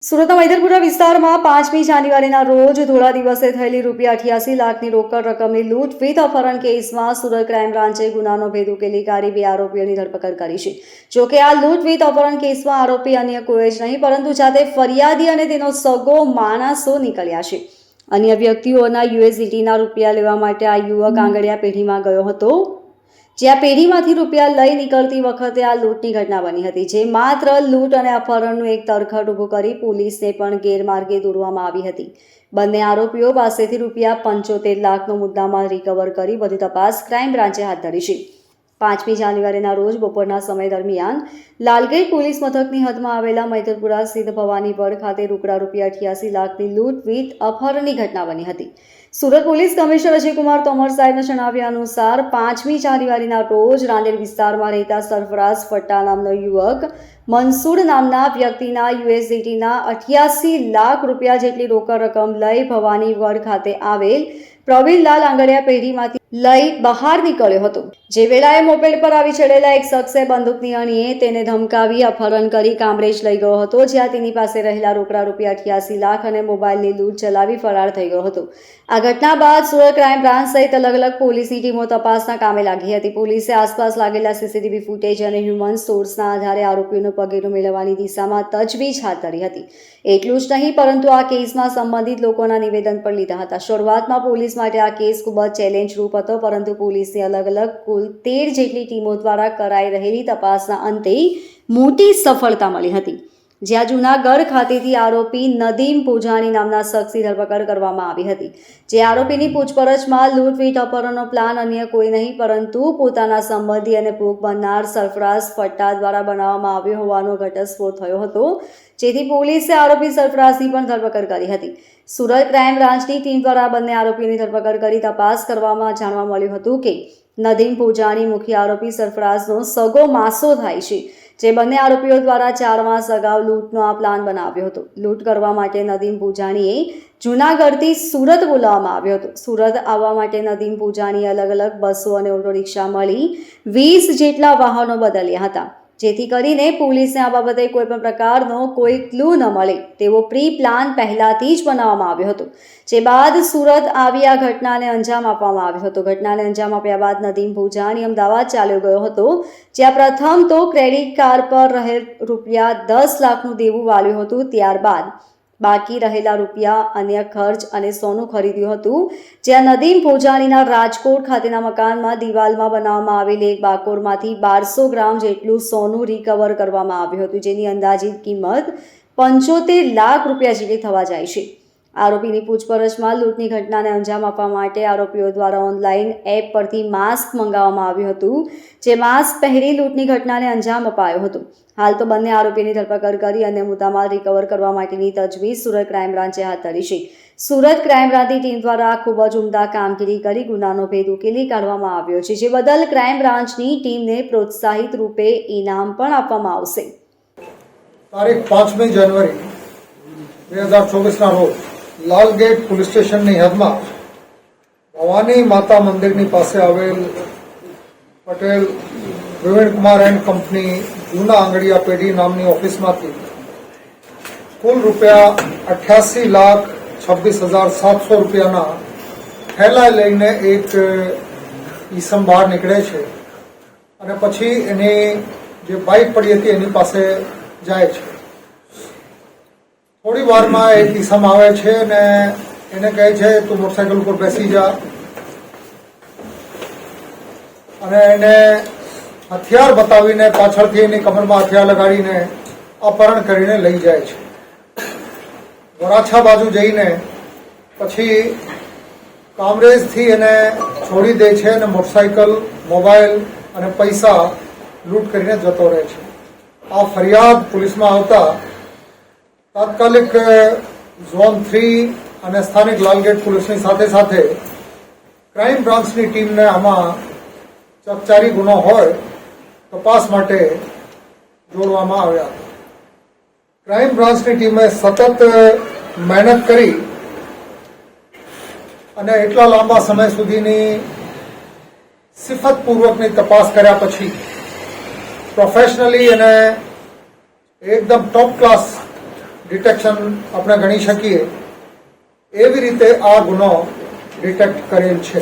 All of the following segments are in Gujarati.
સુરતના મૈદરપુરા વિસ્તારમાં 5મી જાન્યુઆરીના રોજ ધોળા દિવસે થયેલી ₹88 લાખની રોકડ રકમની લૂંટ વિથ અપહરણ કેસમાં સુરત ક્રાઇમ બ્રાન્ચે ગુનાનો ભેદ ઉકેલી કાઢી 2 આરોપીઓની ધરપકડ કરી છે। જોકે આ લૂંટ વિથ અપહરણ કેસમાં આરોપી અન્ય કોઈ જ નહીં પરંતુ જાતે ફરિયાદી અને તેનો સગો માણસો નીકળ્યા છે। અન્ય વ્યક્તિઓના USDTના રૂપિયા લેવા માટે આ યુવક આંગડિયા પેઢીમાં ગયો હતો, જ્યાં પેઢીમાંથી રૂપિયા લઈ નીકળતી વખતે આ લૂંટની ઘટના બની હતી, જે માત્ર લૂંટ અને અપહરણનું એક તરખટ ઊભું કરી પોલીસને પણ ગેરમાર્ગે દોરવામાં આવી હતી। બંને આરોપીઓ પાસેથી ₹75 લાખનો મુદ્દામાલ રિકવર કરી વધુ તપાસ ક્રાઇમ બ્રાન્ચે હાથ ધરી છે। 5મી જાન્યુઆરીના રોજ બપોરના સમય દરમિયાન લાલગેટ પોલીસ મથકની હદમાં આવેલા મૈદરપુરા સ્થિત ભવાનીપર ખાતે રોકડા ₹88 લાખની લૂંટ વિથ અપહરણની ઘટના બની હતી। સુરત પોલીસ કમિશનર અજયકુમાર તોમર સાહેબના જણાવ્યા અનુસાર 5મી જાન્યુઆરીના રોજ રાંદેર વિસ્તારમાં રહેતા સરફરાઝ ફટ્ટા નામનો યુવક મનસૂર નામના વ્યક્તિના USDTના 88 લાખ રૂપિયા જેટલી રોકડ રકમ લઈ ભવાનીપર ખાતે આવેલ પ્રવીણલાલ આંગડિયા પેઢીમાંથી લઈ બહાર નીકળ્યો હતો। જે વેળાએ મોપેડ પર આવી ચડેલા એક શખ્સે બંદૂકની અણીએ તેને ધમકાવી અપહરણ કરી કામરેજ લઈ ગયો હતો, જ્યાં તેની પાસે રહેલા રોકડા ₹88 લાખ અને મોબાઈલની લૂંટ ચલાવી ફરાર થઈ ગયો હતો। આ ઘટના બાદ સુરત ક્રાઇમ બ્રાન્ચ સહિત અલગ અલગ પોલીસની ટીમો તપાસના કામે લાગી હતી। પોલીસે આસપાસ લાગેલા CCTV ફૂટેજ અને હ્યુમન સોર્સના આધારે આરોપીઓનો પગેરો મેળવવાની દિશામાં તજવીજ હાથ ધરી હતી। એટલું જ નહીં પરંતુ આ કેસમાં સંબંધિત લોકોના નિવેદન પણ લીધા હતા। શરૂઆતમાં પોલીસ માટે આ કેસ ખૂબ જ ચેલેન્જરૂપ હતો, પરંતુ પોલીસની અલગ અલગ કુલ 13 જેટલી ટીમો દ્વારા કરાઈ રહેલી તપાસના અંતે મોટી સફળતા મળી હતી, જ્યાં જૂનાગઢ ખાતેથી આરોપી નદીમ પૂજાણી નામના શખ્સની ધરપકડ કરવામાં આવી હતી। જે આરોપીની પૂછપરછમાં લૂંટ વિથ અપહરણનો પ્લાન અન્ય કોઈ નહીં પરંતુ પોતાના સંબંધી અને ભોગ બનનાર સરફરાઝ ફટ્ટા દ્વારા બનાવવામાં આવ્યો હોવાનો ઘટસ્ફોટ થયો હતો, જેથી પોલીસે આરોપી સરફરાઝની પણ ધરપકડ કરી હતી। સુરત ક્રાઇમ બ્રાન્ચની ટીમ દ્વારા બંને આરોપીઓની ધરપકડ કરી તપાસ કરવામાં જાણવા મળ્યું હતું કે નદીમ પૂજાણી મુખ્ય આરોપી સરફરાઝનો સગો માસો થાય છે, જે બંને આરોપીઓ દ્વારા 4 માસ અગાઉ લૂંટનો આ પ્લાન બનાવ્યો હતો। લૂંટ કરવા માટે નદીમ પૂજાણીએ જૂનાગઢથી સુરત બોલાવવામાં આવ્યો હતો। સુરત આવવા માટે નદીમ પૂજાણીએ અલગ અલગ બસો અને ઓટો રિક્ષા મળી 20 જેટલા વાહનો બદલ્યા હતા, જેથી કરીને પોલીસને આ બાબતે કોઈ પણ પ્રકારનો કોઈ ક્લુ ન મળે તેવો પ્રી પ્લાન પહેલાથી જ બનાવવામાં આવ્યો હતો। જે બાદ સુરત આવી આ ઘટનાને અંજામ આપવામાં આવ્યો હતો। ઘટનાને અંજામ આપ્યા બાદ નદીમ પૂજાણી અમદાવાદ ચાલ્યો ગયો હતો, જ્યાં પ્રથમ તો ક્રેડિટ કાર્ડ પર રહેલ ₹10 લાખનું દેવું વાળ્યું હતું, ત્યારબાદ બાકી રહેલા રૂપિયા અન્ય ખર્ચ અને સોનું ખરીદ્યું હતું, જ્યાં નદીમ પૂજાણીના રાજકોટ ખાતેના મકાનમાં દિવાલમાં બનાવવામાં આવેલી એક બાકોડમાંથી 1200 ગ્રામ જેટલું સોનું રિકવર કરવામાં આવ્યું હતું, જેની અંદાજિત કિંમત ₹75 લાખ જેટલી થવા જાય છે। આરોપીની પૂછપરછમાં લૂંટની ઘટનાને અંજામ આપવા માટે આરોપીઓ દ્વારા ઓનલાઈન એપ પરથી માસ્ક મંગાવવામાં આવ્યું હતું, જે માસ્ક પહેરી લૂંટની ઘટનાને અંજામ અપાયો હતો। હાલ તો બંને આરોપીની ધરપકડ કરી અને મુદ્દામાલ રિકવર કરવા માટેની તજવીજ સુરત ક્રાઇમ બ્રાન્ચે હાથ ધરી છે। સુરત ક્રાઇમ બ્રાન્ચની ટીમ દ્વારા ખૂબ જ ઉમદા કામગીરી કરી ગુનાનો ભેદ ઉકેલી કાઢવામાં આવ્યો છે, જે બદલ ક્રાઇમ બ્રાન્ચની ટીમને પ્રોત્સાહિત રૂપે ઇનામ પણ આપવામાં આવશે। તારીખ 5મી જાન્યુઆરી 2024ના રોજ લાલગેટ પોલીસ સ્ટેશનની હદમાં ભવાની માતા મંદિરની પાસે આવેલ પટેલ પ્રવીણકુમાર એન્ડ કંપની જૂના આંગડિયા પેઢી નામની ઓફિસમાંથી કુલ ₹88,26,700 થેલા લઈને એક ઈસમ બહાર નીકળે છે અને પછી એની જે બાઇક પડી હતી એની પાસે જાય છે। થોડી વારમાં એક ઈસમ આવે છે અને એને કહે છે તું મોટરસાયકલ ઉપર બેસી જા, અને એને હથિયાર બતાવીને પાછળથી એની કમરમાં હથિયાર લગાડીને અપહરણ કરીને લઈ જાય છે। વરાછા બાજુ જઈને પછી કામરેજથી એને છોડી દે છે અને મોટરસાયકલ, મોબાઈલ અને પૈસા લૂંટ કરીને જતો રહે છે। આ ફરિયાદ પોલીસમાં આવતા તાત્કાલિક ઝોન 3 અને સ્થાનિક લાલગેટ પોલીસની સાથે સાથે ક્રાઇમ બ્રાન્ચની ટીમને આમાં ચકચારી ગુનો હોય તપાસ માટે જોડવામાં આવ્યા હતા। ક્રાઇમ બ્રાન્ચની ટીમે સતત મહેનત કરી અને એટલા લાંબા સમય સુધીની સિફતપૂર્વકની તપાસ કર્યા પછી પ્રોફેશનલી અને એકદમ ટોપ ક્લાસ ડિટેક્શન આપણે ગણી શકીએ એવી રીતે આ ગુનો ડિટેક્ટ કરેલ છે.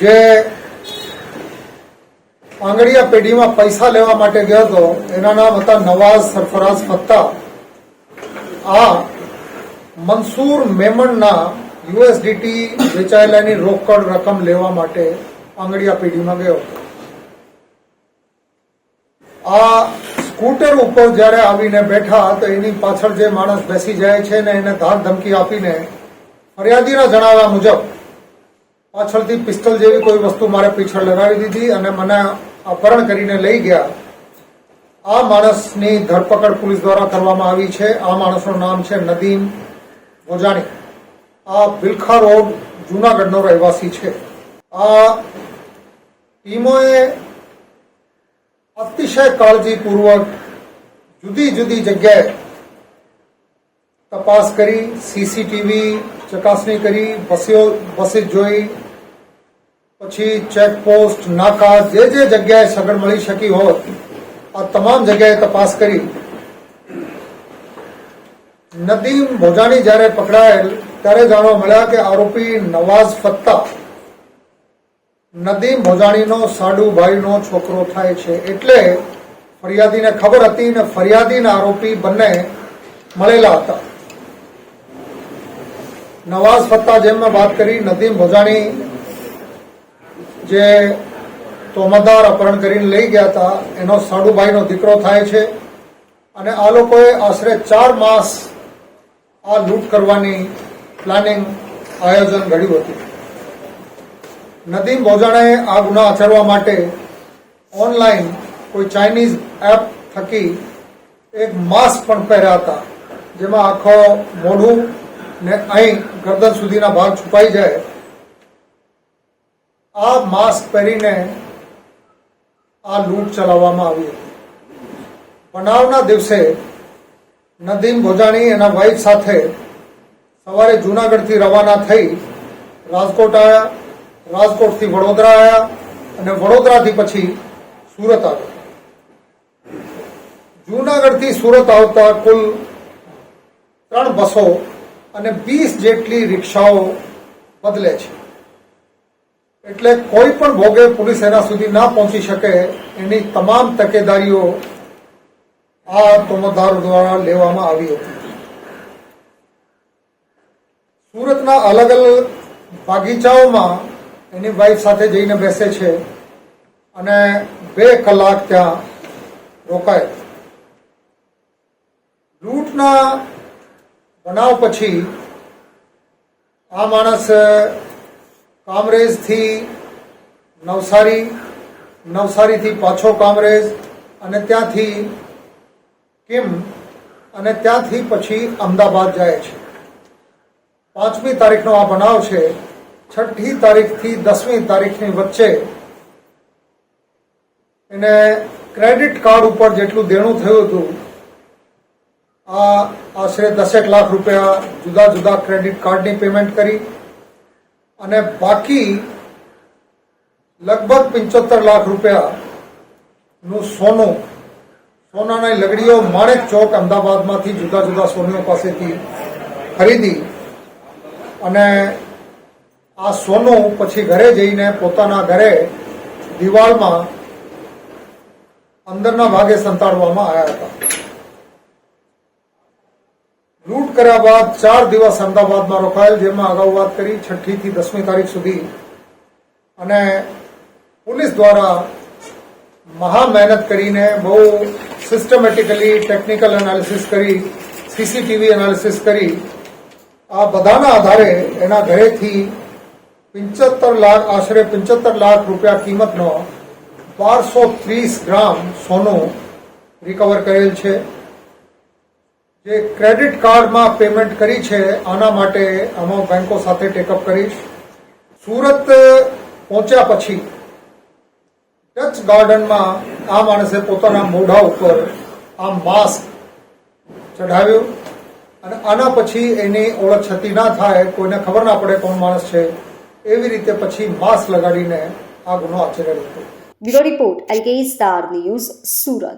જે આંગળીયા પેઢીમાં પૈસા લેવા માટે ગયો હતો એના નામ હતા નવાઝ સરફરાઝ ફત્તા. આ મંસૂર મેમણના યુએસડીટી વેચાયેલાની રોકડ રકમ લેવા માટે આંગળીયા પેઢીમાં ગયો હતો. આ સ્કૂટર ઉપર જ્યારે આવીને બેઠા તો એની પાછળ જે માણસ બેસી જાય છે ને એને ધાક ધમકી આપીને ફરિયાદીના જણાવ્યા મુજબ પાછળથી પિસ્તલ જેવી કોઈ વસ્તુ મારે પીછળ લગાવી દીધી અને મને અપહરણ કરીને લઈ ગયા. આ માણસની ધરપકડ પોલીસ દ્વારા કરવામાં આવી છે. આ માણસનું નામ છે નદીમ ભોજાણી. આ બિલખા રોડ જૂનાગઢનો રહેવાસી છે. આ ટીમોએ અતિશય કાળજીપૂર્વક જુદી જુદી જગ્યાએ તપાસ કરી, સીસીટીવી ચકાસણી કરી, બસો જોઈ, પછી ચેકપોસ્ટ, નાકા, જે જગ્યાએ સગવડ મળી શકી હોત આ તમામ જગ્યાએ તપાસ કરી. નદીમ ભોજાણી જ્યારે પકડાયેલ ત્યારે જાણવા મળ્યા કે આરોપી નવાઝ ફત્તા નદીમ ભોજાણીનો સાડુભાઈનો છોકરો થાય છે. એટલે ફરિયાદીને ખબર હતી ને ફરિયાદીના આરોપી બંને મળેલા હતા. નવાઝ ફત્તા જેમ મેં વાત કરી, નદીમ ભોજાણી જે તોમતદાર અપહરણ કરીને લઈ ગયા હતા એનો સાડુભાઈનો દીકરો થાય છે. અને આ લોકોએ આશરે 4 માસ આ લૂંટ કરવાની પ્લાનિંગ આયોજન ઘડ્યું હતું. નદીમ ભોજાણાએ આ ગુના આચરવા માટે ઓનલાઈન કોઈ ચાઇનીઝ એપ થકી એક માસ્ક પણ પહેર્યા હતા જેમાં આખો મોઢું ને અહીં ગરદન સુધીના ભાગ છુપાઈ જાય. આ માસ્ક પહેરીને આ લૂંટ ચલાવવામાં આવી હતી. બનાવના દિવસે નદીમ ભોજાણી એના વાઇફ સાથે સવારે જૂનાગઢથી રવાના થઈ રાજકોટ આવ્યા, રાજકોટથી વડોદરા આવ્યા અને વડોદરાથી પછી સુરત આવ્યા. જૂનાગઢથી સુરત આવતા કુલ 3 બસો અને 20 જેટલી રિક્ષાઓ બદલે છે. એટલે કોઈ પણ ભોગે પોલીસ એના સુધી ના પહોંચી શકે એની તમામ તકેદારીઓ આ તોમતદારો દ્વારા લેવામાં આવી હતી. સુરતના અલગ અલગ બગીચાઓમાં એની વાઇફ સાથે જઈને બેસે છે અને 2 કલાક ત્યાં રોકાય. લૂંટના બનાવ પછી આ માણસ કામરેજથી નવસારીથી પાછો કામરેજ અને ત્યાંથી કિમ અને ત્યાંથી પછી અમદાવાદ જાય છે. 5મી તારીખનો આ બનાવ છે. 6ઠી તારીખથી 10મી તારીખની વચ્ચે એને ક્રેડિટ કાર્ડ ઉપર જેટલું દેણું થયું હતું આ આશરે 10 લાખ રૂપિયા જુદા જુદા ક્રેડિટ કાર્ડની પેમેન્ટ કરી અને બાકી લગભગ 75 લાખ રૂપિયાનું સોનાની લગડીઓ માણેક ચોક અમદાવાદમાંથી જુદા જુદા સોનીઓ પાસેથી ખરીદી અને આ સોનું પછી ઘરે જઈને પોતાના ઘરે દિવાલમાં અંદરના ભાગે સંતાડવામાં આવ્યા હતા. લૂંટ કર્યા બાદ 4 દિવસ અમદાવાદમાં રોકાયેલ, જેમાં અગાઉ વાત કરી 6ઠી થી 10મી તારીખ સુધી. અને પોલીસ દ્વારા મહા મહેનત કરીને બહુ સિસ્ટમેટિકલી ટેકનિકલ એનાલિસિસ કરી, સીસીટીવી એનાલિસિસ કરી આ બધાના આધારે એના ઘરેથી આશરે 75 લાખ રૂપિયા કિંમતનો 1230 ગ્રામ સોનું રિકવર કરેલ છે. જે ક્રેડિટ કાર્ડમાં પેમેન્ટ કરી છે આના માટે અમે બેંકો સાથે ટેકઅપ કરીશ. સુરત પહોંચ્યા પછી ટચ ગાર્ડનમાં આ માણસે પોતાના મોઢા ઉપર આ માસ્ક ચઢાવ્યું અને આના પછી એની ઓળખ છતી ના થાય, કોઈને ખબર ના પડે કોણ માણસ છે, એવી રીતે પછી માસ્ક લગાડીને આ ગુનો આચરેલો હતો. Bureau report LK star news, Surat.